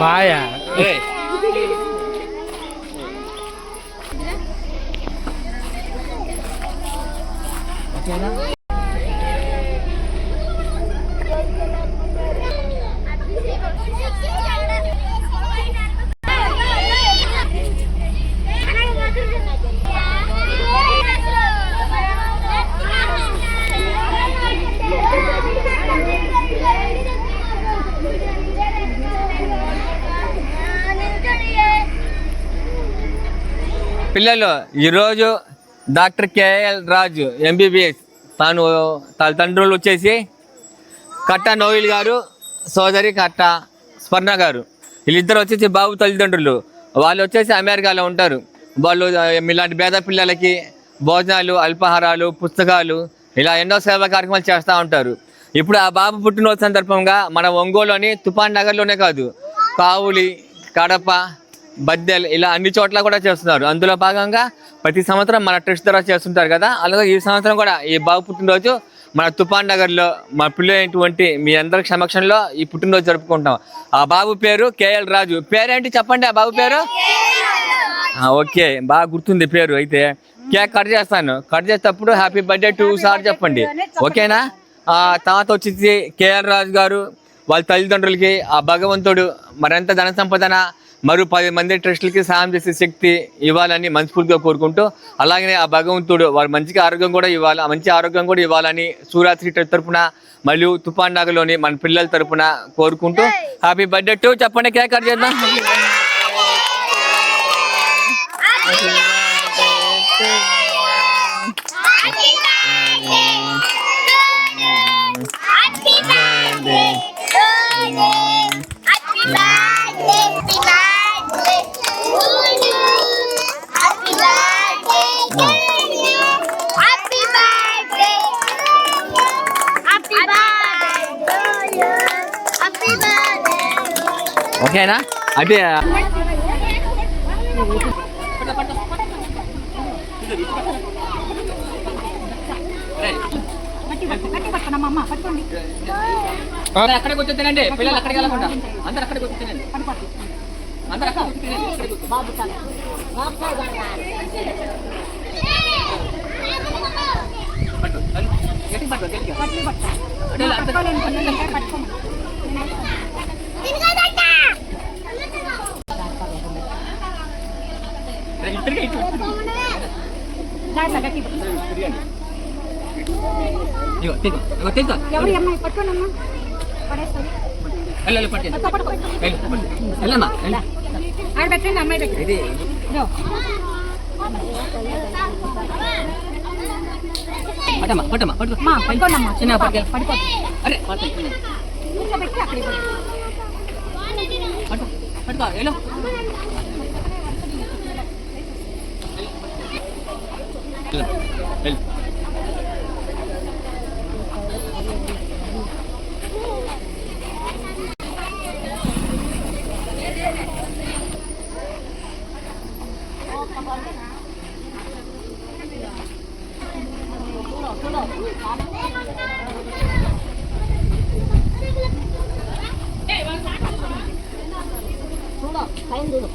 బాయా పిల్లలు ఈరోజు doctor KL రాజు MBBS తాను తల్లిదండ్రులు వచ్చేసి కట్ట నోయిల్ గారు, సోదరి కట్ట స్వర్ణ గారు. వీళ్ళిద్దరు వచ్చేసి బాబు తల్లిదండ్రులు. వాళ్ళు వచ్చేసి అమెరికాలో ఉంటారు. వాళ్ళు ఇలాంటి పేద పిల్లలకి భోజనాలు, అల్పాహారాలు, పుస్తకాలు ఇలా ఎన్నో సేవా కార్యక్రమాలు చేస్తూ ఉంటారు. ఇప్పుడు ఆ బాబు పుట్టినరోజు సందర్భంగా మన ఒంగోలులోని తుఫాన్ నగర్లోనే కాదు, కావులి, కడప, బద్దెల్ ఇలా అన్ని చోట్ల కూడా చేస్తున్నారు. అందులో భాగంగా ప్రతి సంవత్సరం మన ట్రస్ట్ ద్వారా చేస్తుంటారు కదా, అలాగే ఈ సంవత్సరం కూడా ఈ బాబు పుట్టినరోజు మన తుఫాన్ నగర్లో మా పిల్లలైనటువంటి మీ అందరి సమక్షంలో ఈ పుట్టినరోజు జరుపుకుంటాం. ఆ బాబు పేరు కేఎల్ రాజు. పేరేంటి చెప్పండి ఆ బాబు పేరు? ఓకే, బాగా గుర్తుంది పేరు. అయితే కేక్ కట్ చేస్తాను. కట్ చేసేటప్పుడు హ్యాపీ బర్త్డే టు సార్ చెప్పండి, ఓకేనా? తర్వాత వచ్చేసి కేఎల్ రాజు గారు వాళ్ళ తల్లిదండ్రులకి ఆ భగవంతుడు మరింత ధన సంపదన మరో 10 మంది ట్రస్టులకి సహాయం చేసే శక్తి ఇవ్వాలని మనస్ఫూర్తిగా కోరుకుంటూ, అలాగనే ఆ భగవంతుడు వారు మంచిగా ఆరోగ్యం కూడా ఇవ్వాలి, మంచి ఆరోగ్యం కూడా ఇవ్వాలని సూరాశ్రీ ట్రస్ట్ తరఫున మరియు తుఫాన్ నగర్లోని మన పిల్లల తరఫున కోరుకుంటూ హ్యాపీ బర్త్డే టు చెప్పండి. కేక్ కట్ చేద్దాం. ఓకేనా? అయితే అక్కడికి వచ్చి తినండి, పిల్లలు అక్కడికి వెళ్ళకుండా అందరు అక్కడికి వచ్చి తినండి. అందరు అక్కడ వచ్చి తినండి. Kain dulu.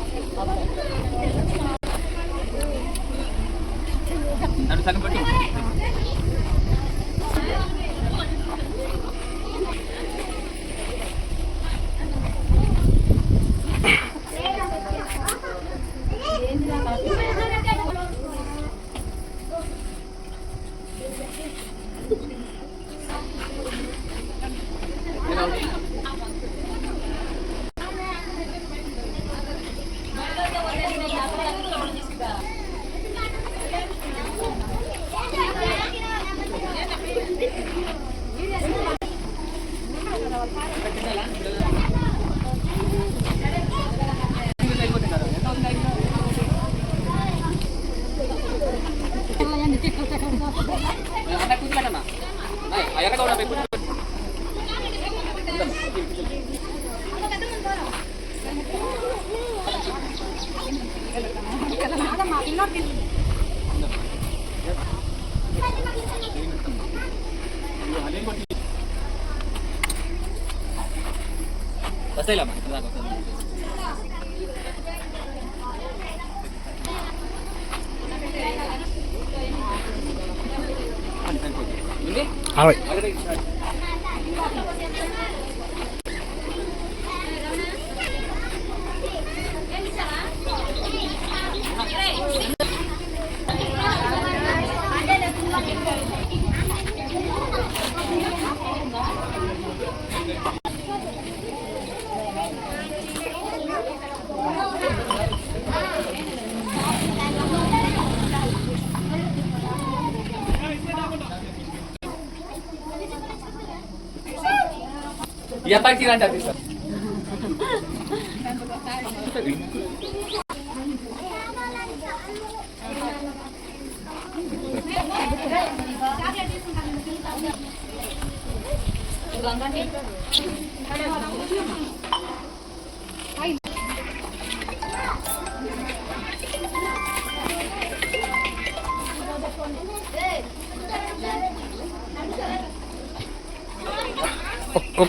Ya parkiran tadi, Sir.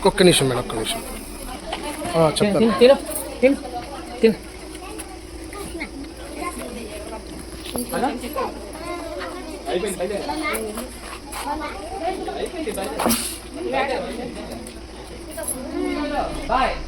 ఒక్క నిమిషం మేడం, ఒక్క నిమిషం చెప్తాను. Bye.